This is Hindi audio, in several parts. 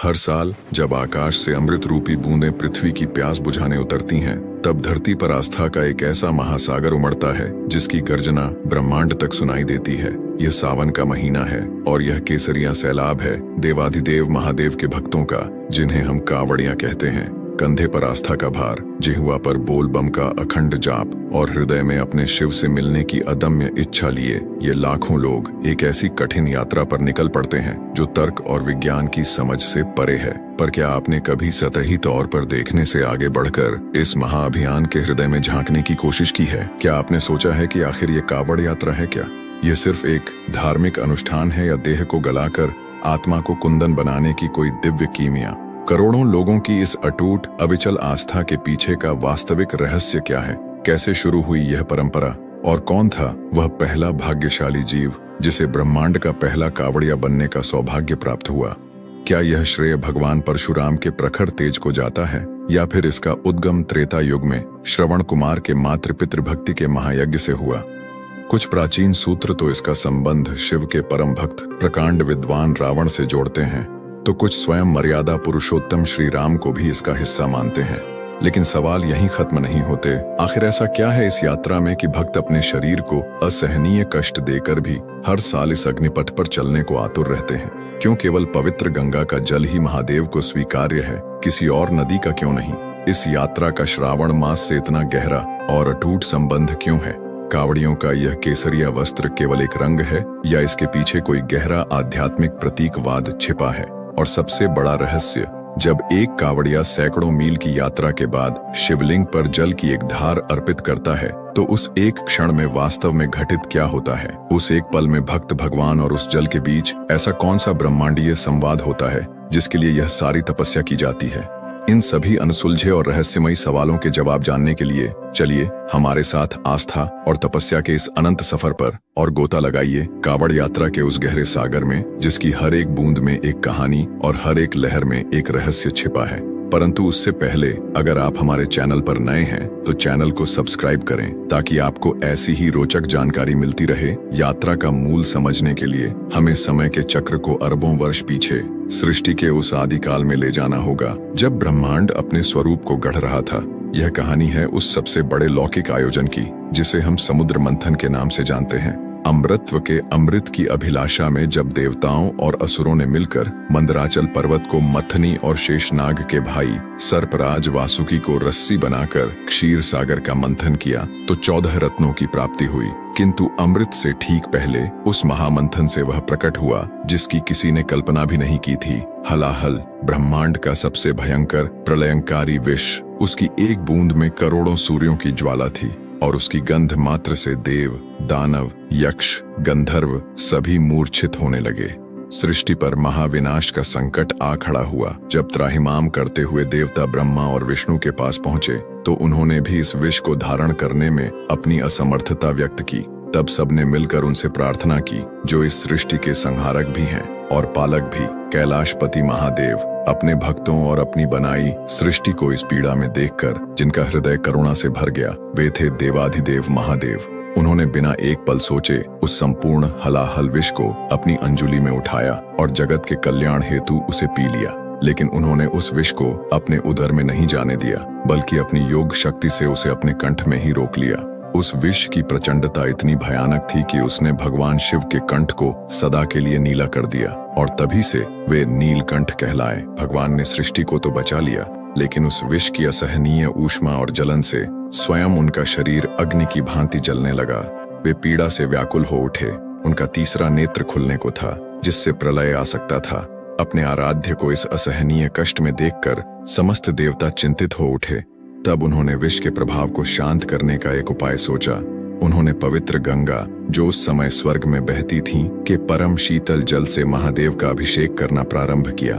हर साल जब आकाश से अमृत रूपी बूंदें पृथ्वी की प्यास बुझाने उतरती हैं, तब धरती पर आस्था का एक ऐसा महासागर उमड़ता है जिसकी गर्जना ब्रह्मांड तक सुनाई देती है। यह सावन का महीना है और यह केसरिया सैलाब है देवाधिदेव महादेव के भक्तों का, जिन्हें हम कावड़ियां कहते हैं। कंधे पर आस्था का भार, जिह्वा पर बोल बम का अखंड जाप और हृदय में अपने शिव से मिलने की अदम्य इच्छा लिए ये लाखों लोग एक ऐसी कठिन यात्रा पर निकल पड़ते हैं जो तर्क और विज्ञान की समझ से परे है। पर क्या आपने कभी सतही तौर पर देखने से आगे बढ़कर इस महाअभियान के हृदय में झांकने की कोशिश की है? क्या आपने सोचा है कि आखिर ये कावड़ यात्रा है क्या? यह सिर्फ एक धार्मिक अनुष्ठान है या देह को गलाकर आत्मा को कुंदन बनाने की कोई दिव्य कीमिया? करोड़ों लोगों की इस अटूट अविचल आस्था के पीछे का वास्तविक रहस्य क्या है? कैसे शुरू हुई यह परंपरा और कौन था वह पहला भाग्यशाली जीव जिसे ब्रह्मांड का पहला कावड़िया बनने का सौभाग्य प्राप्त हुआ? क्या यह श्रेय भगवान परशुराम के प्रखर तेज को जाता है या फिर इसका उद्गम त्रेता युग में श्रवण कुमार के मातृ पितृ भक्ति के महायज्ञ से हुआ? कुछ प्राचीन सूत्र तो इसका संबंध शिव के परम भक्त प्रकांड विद्वान रावण से जोड़ते हैं, तो कुछ स्वयं मर्यादा पुरुषोत्तम श्री राम को भी इसका हिस्सा मानते हैं। लेकिन सवाल यहीं खत्म नहीं होते। आखिर ऐसा क्या है इस यात्रा में कि भक्त अपने शरीर को असहनीय कष्ट देकर भी हर साल इस अग्निपथ पर चलने को आतुर रहते हैं? क्यों केवल पवित्र गंगा का जल ही महादेव को स्वीकार्य है, किसी और नदी का क्यों नहीं? इस यात्रा का श्रावण मास से इतना गहरा और अटूट संबंध क्यों है? कावड़ियों का यह केसरिया वस्त्र केवल एक रंग है या इसके पीछे कोई गहरा आध्यात्मिक प्रतीकवाद छिपा है? और सबसे बड़ा रहस्य, जब एक कावड़िया सैकड़ों मील की यात्रा के बाद शिवलिंग पर जल की एक धार अर्पित करता है, तो उस एक क्षण में वास्तव में घटित क्या होता है? उस एक पल में भक्त भगवान और उस जल के बीच ऐसा कौन सा ब्रह्मांडीय संवाद होता है जिसके लिए यह सारी तपस्या की जाती है? इन सभी अनसुलझे और रहस्यमयी सवालों के जवाब जानने के लिए चलिए हमारे साथ आस्था और तपस्या के इस अनंत सफर पर और गोता लगाइए कावड़ यात्रा के उस गहरे सागर में, जिसकी हर एक बूंद में एक कहानी और हर एक लहर में एक रहस्य छिपा है। परंतु उससे पहले अगर आप हमारे चैनल पर नए हैं तो चैनल को सब्सक्राइब करें ताकि आपको ऐसी ही रोचक जानकारी मिलती रहे। यात्रा का मूल समझने के लिए हमें समय के चक्र को अरबों वर्ष पीछे सृष्टि के उस आदिकाल में ले जाना होगा जब ब्रह्मांड अपने स्वरूप को गढ़ रहा था। यह कहानी है उस सबसे बड़े लौकिक आयोजन की जिसे हम समुद्र मंथन के नाम से जानते हैं। अमृतत्व के अमृत की अभिलाषा में जब देवताओं और असुरों ने मिलकर मंदराचल पर्वत को मथनी और शेषनाग के भाई सर्पराज वासुकी को रस्सी बनाकर क्षीर सागर का मंथन किया तो 14 रत्नों की प्राप्ति हुई। किंतु अमृत से ठीक पहले उस महामंथन से वह प्रकट हुआ जिसकी किसी ने कल्पना भी नहीं की थी। हलाहल, ब्रह्मांड का सबसे भयंकर प्रलयंकारी विष। उसकी एक बूंद में करोड़ों सूर्यों की ज्वाला थी और उसकी गंध मात्र से देव, दानव, यक्ष, गंधर्व सभी मूर्छित होने लगे। सृष्टि पर महाविनाश का संकट आ खड़ा हुआ। जब त्राहिमाम करते हुए देवता ब्रह्मा और विष्णु के पास पहुंचे तो उन्होंने भी इस विष को धारण करने में अपनी असमर्थता व्यक्त की। तब सबने मिलकर उनसे प्रार्थना की, जो इस सृष्टि के संहारक भी हैं और पालक भी, कैलाशपति महादेव, अपने भक्तों और अपनी बनाई सृष्टि को इस पीड़ा में देखकर जिनका हृदय करुणा से भर गया, वे थे देवाधिदेव महादेव। उन्होंने बिना एक पल सोचे उस संपूर्ण हलाहल विष को अपनी अंजुलि में उठाया और जगत के कल्याण हेतु उसे पी लिया। लेकिन उन्होंने उस विष को अपने उदर में नहीं जाने दिया, बल्कि अपनी योग शक्ति से उसे अपने कंठ में ही रोक लिया। उस विष की प्रचंडता इतनी भयानक थी कि उसने भगवान शिव के कंठ को सदा के लिए नीला कर दिया और तभी से वे नीलकंठ कहलाए। भगवान ने सृष्टि को तो बचा लिया, लेकिन उस विष की असहनीय ऊष्मा और जलन से स्वयं उनका शरीर अग्नि की भांति जलने लगा। वे पीड़ा से व्याकुल हो उठे। उनका तीसरा नेत्र खुलने को था जिससे प्रलय आ सकता था। अपने आराध्य को इस असहनीय कष्ट में देखकर समस्त देवता चिंतित हो उठे। तब उन्होंने विष के प्रभाव को शांत करने का एक उपाय सोचा। उन्होंने पवित्र गंगा, जो उस समय स्वर्ग में बहती थी, के परम शीतल जल से महादेव का अभिषेक करना प्रारंभ किया।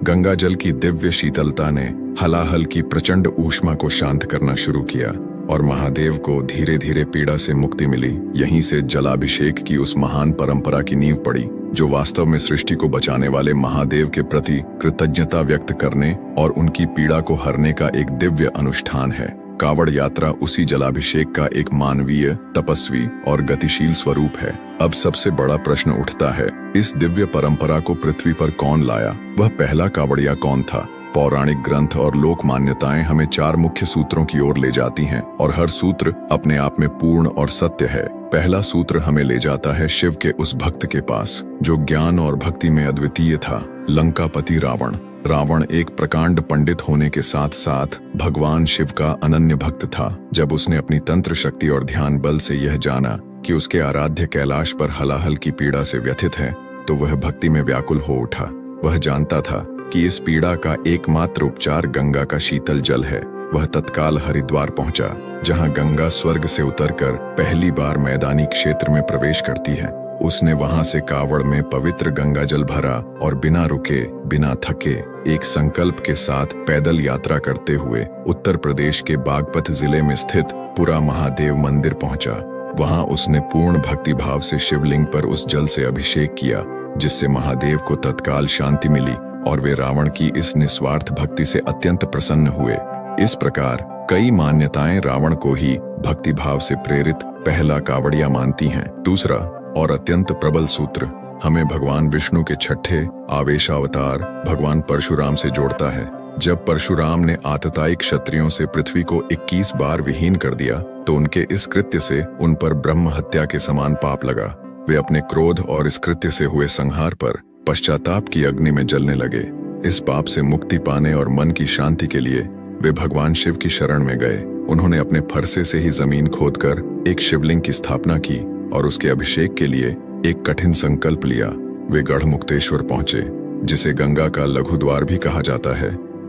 गंगा जल की दिव्य शीतलता ने हलाहल की प्रचंड ऊष्मा को शांत करना शुरू किया और महादेव को धीरे धीरे पीड़ा से मुक्ति मिली। यहीं से जलाभिषेक की उस महान परंपरा की नींव पड़ी जो वास्तव में सृष्टि को बचाने वाले महादेव के प्रति कृतज्ञता व्यक्त करने और उनकी पीड़ा को हरने का एक दिव्य अनुष्ठान है। कावड़ यात्रा उसी जलाभिषेक का एक मानवीय, तपस्वी और गतिशील स्वरूप है। अब सबसे बड़ा प्रश्न उठता है, इस दिव्य परंपरा को पृथ्वी पर कौन लाया? वह पहला कावड़िया कौन था? पौराणिक ग्रंथ और लोक मान्यताएं हमें 4 मुख्य सूत्रों की ओर ले जाती हैं और हर सूत्र अपने आप में पूर्ण और सत्य है। पहला सूत्र हमें ले जाता है शिव के उस भक्त के पास जो ज्ञान और भक्ति में अद्वितीय था, लंकापति रावण। रावण एक प्रकांड पंडित होने के साथ साथ भगवान शिव का अनन्य भक्त था। जब उसने अपनी तंत्र शक्ति और ध्यान बल से यह जाना कि उसके आराध्य कैलाश पर हलाहल की पीड़ा से व्यथित है, तो वह भक्ति में व्याकुल हो उठा। वह जानता था कि इस पीड़ा का एकमात्र उपचार गंगा का शीतल जल है। वह तत्काल हरिद्वार पहुंचा, जहां गंगा स्वर्ग से उतरकर पहली बार मैदानी क्षेत्र में प्रवेश करती है। उसने वहां से कावड़ में पवित्र गंगा जल भरा और बिना रुके, बिना थके, एक संकल्प के साथ पैदल यात्रा करते हुए उत्तर प्रदेश के बागपत जिले में स्थित पुरा महादेव मंदिर पहुंचा। वहां उसने पूर्ण भक्तिभाव से शिवलिंग पर उस जल से अभिषेक किया, जिससे महादेव को तत्काल शांति मिली और वे रावण की इस निस्वार्थ भक्ति से अत्यंत प्रसन्न हुए। इस प्रकार कई मान्यताएं रावण को ही भक्तिभाव से प्रेरित पहला कावड़िया मानती हैं। दूसरा और अत्यंत प्रबल सूत्र हमें भगवान विष्णु के छठे आवेशावतार भगवान परशुराम से जोड़ता है। जब परशुराम ने आतताई क्षत्रियों से पृथ्वी को 21 बार विहीन कर दिया, तो उनके इस कृत्य से उन पर ब्रह्म हत्या के समान पाप लगा। वे अपने क्रोध और इस कृत्य से हुए संहार पर पश्चाताप की अग्नि में जलने लगे। इस पाप से मुक्ति पाने और मन की शांति के लिए वे भगवान शिव की शरण में गए। उन्होंने अपने फरसे से ही जमीन खोदकर एक शिवलिंग की स्थापना की और उसके अभिषेक के लिए एक कठिन संकल्प लिया। वे गढ़मुक्तेश्वर पहुंचे, जिसे गंगा का लघु द्वार भी कहा जाता है,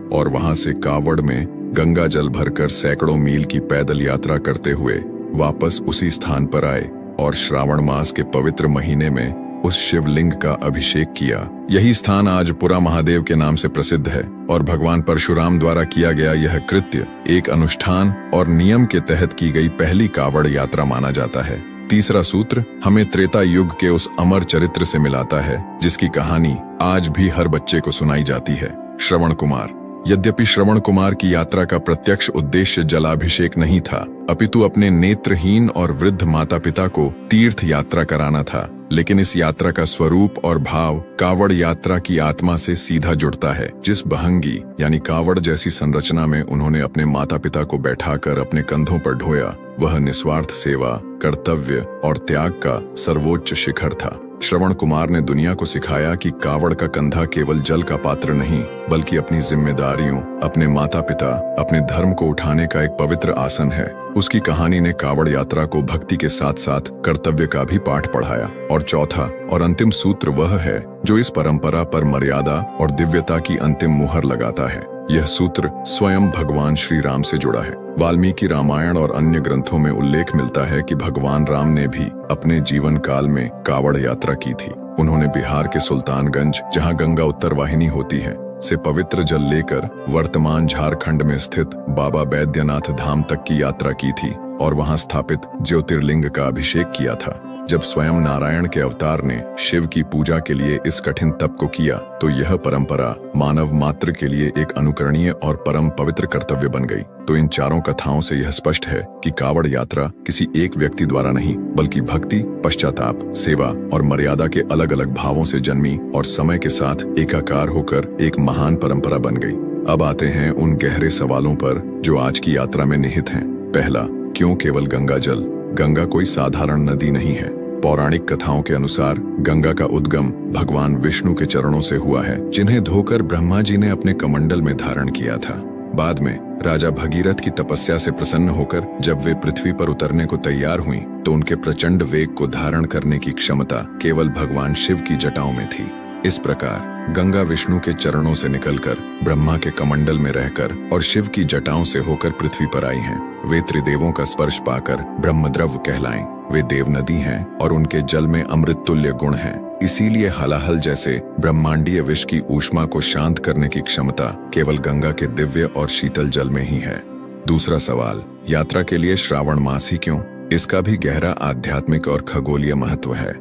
और वहां से कावड़ में गंगा जल भरकर सैकड़ों मील की पैदल यात्रा करते हुए वापस उसी स्थान पर आए और श्रावण मास के पवित्र महीने में उस शिवलिंग का अभिषेक किया। यही स्थान आज पुरा महादेव के नाम से प्रसिद्ध है और भगवान परशुराम द्वारा किया गया यह कृत्य एक अनुष्ठान और नियम के तहत की गई पहली कावड़ यात्रा माना जाता है। तीसरा सूत्र हमें त्रेता युग के उस अमर चरित्र से मिलाता है, जिसकी कहानी आज भी हर बच्चे को सुनाई जाती है, श्रवण कुमार। यद्यपि श्रवण कुमार की यात्रा का प्रत्यक्ष उद्देश्य जलाभिषेक नहीं था, अपितु अपने नेत्रहीन और वृद्ध माता पिता को तीर्थ यात्रा कराना था, लेकिन इस यात्रा का स्वरूप और भाव कावड़ यात्रा की आत्मा से सीधा जुड़ता है। जिस बहंगी यानी कावड़ जैसी संरचना में उन्होंने अपने माता पिता को बैठाकर अपने कंधों पर ढोया, वह निस्वार्थ सेवा, कर्तव्य और त्याग का सर्वोच्च शिखर था। श्रवण कुमार ने दुनिया को सिखाया कि कावड़ का कंधा केवल जल का पात्र नहीं, बल्कि अपनी जिम्मेदारियों, अपने माता पिता, अपने धर्म को उठाने का एक पवित्र आसन है। उसकी कहानी ने कावड़ यात्रा को भक्ति के साथ साथ कर्तव्य का भी पाठ पढ़ाया। और चौथा और अंतिम सूत्र वह है जो इस परंपरा पर मर्यादा और दिव्यता की अंतिम मुहर लगाता है। यह सूत्र स्वयं भगवान श्री राम से जुड़ा है। वाल्मीकि रामायण और अन्य ग्रंथों में उल्लेख मिलता है कि भगवान राम ने भी अपने जीवन काल में कावड़ यात्रा की थी। उन्होंने बिहार के सुल्तानगंज, जहां गंगा उत्तर वाहिनी होती है, से पवित्र जल लेकर वर्तमान झारखंड में स्थित बाबा बैद्यनाथ धाम तक की यात्रा की थी और वहां स्थापित ज्योतिर्लिंग का अभिषेक किया था। जब स्वयं नारायण के अवतार ने शिव की पूजा के लिए इस कठिन तप को किया, तो यह परंपरा मानव मात्र के लिए एक अनुकरणीय और परम पवित्र कर्तव्य बन गई। तो इन चारों कथाओं से यह स्पष्ट है कि कावड़ यात्रा किसी एक व्यक्ति द्वारा नहीं, बल्कि भक्ति, पश्चाताप, सेवा और मर्यादा के अलग अलग भावों से जन्मी और समय के साथ एकाकार होकर एक महान परंपरा बन गई। अब आते हैं उन गहरे सवालों पर जो आज की यात्रा में निहित हैं। पहला, क्यों केवल गंगा जल? गंगा कोई साधारण नदी नहीं है। पौराणिक कथाओं के अनुसार गंगा का उद्गम भगवान विष्णु के चरणों से हुआ है, जिन्हें धोकर ब्रह्मा जी ने अपने कमंडल में धारण किया था। बाद में राजा भगीरथ की तपस्या से प्रसन्न होकर जब वे पृथ्वी पर उतरने को तैयार हुईं, तो उनके प्रचंड वेग को धारण करने की क्षमता केवल भगवान शिव की जटाओं में थी। इस प्रकार गंगा विष्णु के चरणों से निकलकर ब्रह्मा के कमंडल में रहकर और शिव की जटाओं से होकर पृथ्वी पर आई हैं। वे त्रिदेवों का स्पर्श पाकर ब्रह्मद्रव कहलाएं। वे देव नदी हैं और उनके जल में अमृत तुल्य गुण हैं। इसीलिए हलाहल जैसे ब्रह्मांडीय विष की ऊष्मा को शांत करने की क्षमता केवल गंगा के दिव्य और शीतल जल में ही है। दूसरा सवाल, यात्रा के लिए श्रावण मास ही क्यों? इसका भी गहरा आध्यात्मिक और खगोलीय महत्व है।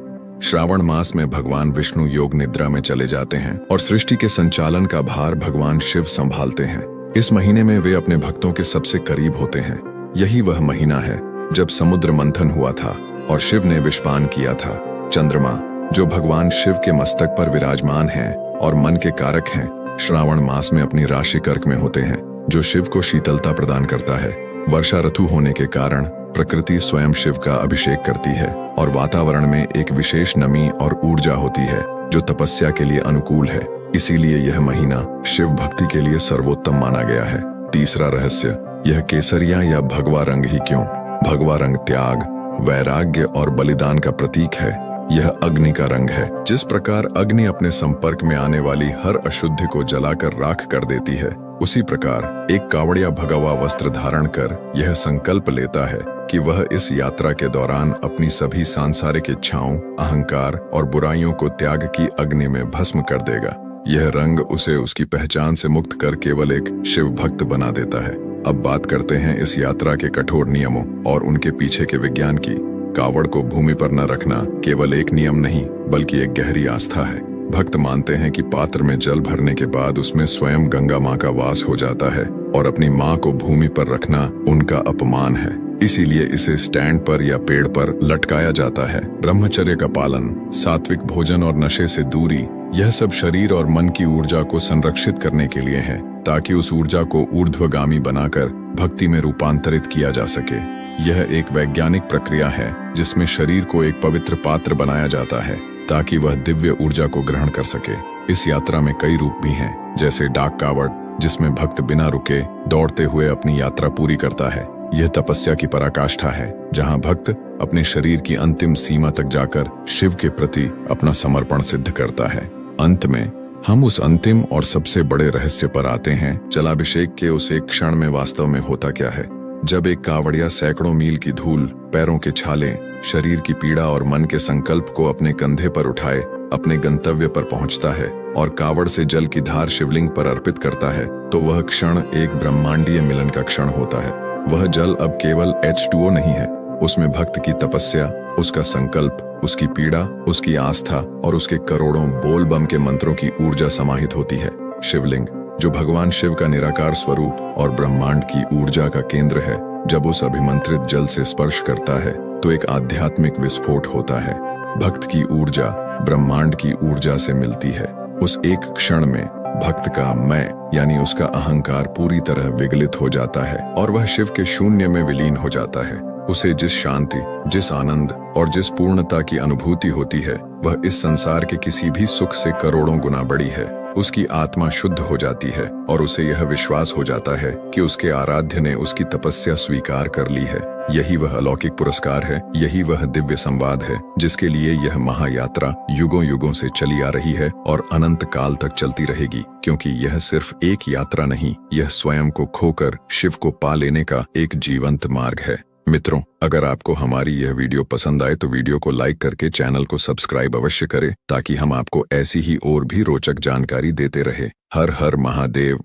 श्रावण मास में भगवान विष्णु योग निद्रा में चले जाते हैं और सृष्टि के संचालन का भार भगवान शिव संभालते हैं। इस महीने में वे अपने भक्तों के सबसे करीब होते हैं। यही वह महीना है जब समुद्र मंथन हुआ था और शिव ने विषपान किया था। चंद्रमा, जो भगवान शिव के मस्तक पर विराजमान हैं और मन के कारक हैं, श्रावण मास में अपनी राशि कर्क में होते हैं, जो शिव को शीतलता प्रदान करता है। वर्षा ऋतु होने के कारण प्रकृति स्वयं शिव का अभिषेक करती है और वातावरण में एक विशेष नमी और ऊर्जा होती है जो तपस्या के लिए अनुकूल है। इसीलिए यह महीना शिव भक्ति के लिए सर्वोत्तम माना गया है। तीसरा रहस्य, यह केसरिया या भगवा रंग ही क्यों? भगवा रंग त्याग, वैराग्य और बलिदान का प्रतीक है। यह अग्नि का रंग है। जिस प्रकार अग्नि अपने संपर्क में आने वाली हर अशुद्धि को जलाकर राख कर देती है, उसी प्रकार एक कावड़िया भगवा वस्त्र धारण कर यह संकल्प लेता है कि वह इस यात्रा के दौरान अपनी सभी सांसारिक इच्छाओं, अहंकार और बुराइयों को त्याग की अग्नि में भस्म कर देगा। यह रंग उसे उसकी पहचान से मुक्त कर केवल एक शिव भक्त बना देता है। अब बात करते हैं इस यात्रा के कठोर नियमों और उनके पीछे के विज्ञान की। कावड़ को भूमि पर न रखना केवल एक नियम नहीं, बल्कि एक गहरी आस्था है। भक्त मानते हैं कि पात्र में जल भरने के बाद उसमें स्वयं गंगा माँ का वास हो जाता है और अपनी माँ को भूमि पर रखना उनका अपमान है। इसीलिए इसे स्टैंड पर या पेड़ पर लटकाया जाता है। ब्रह्मचर्य का पालन, सात्विक भोजन और नशे से दूरी, यह सब शरीर और मन की ऊर्जा को संरक्षित करने के लिए है, ताकि उस ऊर्जा को ऊर्ध्वगामी बनाकर भक्ति में रूपांतरित किया जा सके। यह एक वैज्ञानिक प्रक्रिया है जिसमें शरीर को एक पवित्र पात्र बनाया जाता है ताकि वह दिव्य ऊर्जा को ग्रहण कर सके। इस यात्रा में कई रूप भी हैं, जैसे डाक कावड़, जिसमें भक्त बिना रुके दौड़ते हुए अपनी यात्रा पूरी करता है। यह तपस्या की पराकाष्ठा है, जहां भक्त अपने शरीर की अंतिम सीमा तक जाकर शिव के प्रति अपना समर्पण सिद्ध करता है। अंत में हम उस अंतिम और सबसे बड़े रहस्य पर आते हैं। जलाभिषेक के उस एक क्षण में वास्तव में होता क्या है? जब एक कावड़िया सैकड़ों मील की धूल, पैरों के छाले, शरीर की पीड़ा और मन के संकल्प को अपने कंधे पर उठाए अपने गंतव्य पर पहुंचता है और कावड़ से जल की धार शिवलिंग पर अर्पित करता है, तो वह क्षण एक ब्रह्मांडीय मिलन का क्षण होता है। वह जल अब केवल H2O नहीं है, उसमें भक्त की तपस्या, उसका संकल्प, उसकी पीड़ा, उसकी आस्था और उसके करोड़ों बोल बम के मंत्रों की ऊर्जा समाहित होती है। शिवलिंग, जो भगवान शिव का निराकार स्वरूप और ब्रह्मांड की ऊर्जा का केंद्र है, जब उस अभिमंत्रित जल से स्पर्श करता है तो एक आध्यात्मिक विस्फोट होता है। भक्त की ऊर्जा ब्रह्मांड की ऊर्जा से मिलती है। उस एक क्षण में भक्त का मैं यानी उसका अहंकार पूरी तरह विगलित हो जाता है और वह शिव के शून्य में विलीन हो जाता है। उसे जिस शांति, जिस आनंद और जिस पूर्णता की अनुभूति होती है, वह इस संसार के किसी भी सुख से करोड़ों गुना बड़ी है। उसकी आत्मा शुद्ध हो जाती है और उसे यह विश्वास हो जाता है कि उसके आराध्य ने उसकी तपस्या स्वीकार कर ली है। यही वह अलौकिक पुरस्कार है, यही वह दिव्य संवाद है जिसके लिए यह महायात्रा युगों युगों से चली आ रही है और अनंत काल तक चलती रहेगी, क्योंकि यह सिर्फ एक यात्रा नहीं, यह स्वयं को खोकर शिव को पा लेने का एक जीवंत मार्ग है। मित्रों, अगर आपको हमारी यह वीडियो पसंद आए तो वीडियो को लाइक करके चैनल को सब्सक्राइब अवश्य करें, ताकि हम आपको ऐसी ही और भी रोचक जानकारी देते रहे। हर हर महादेव।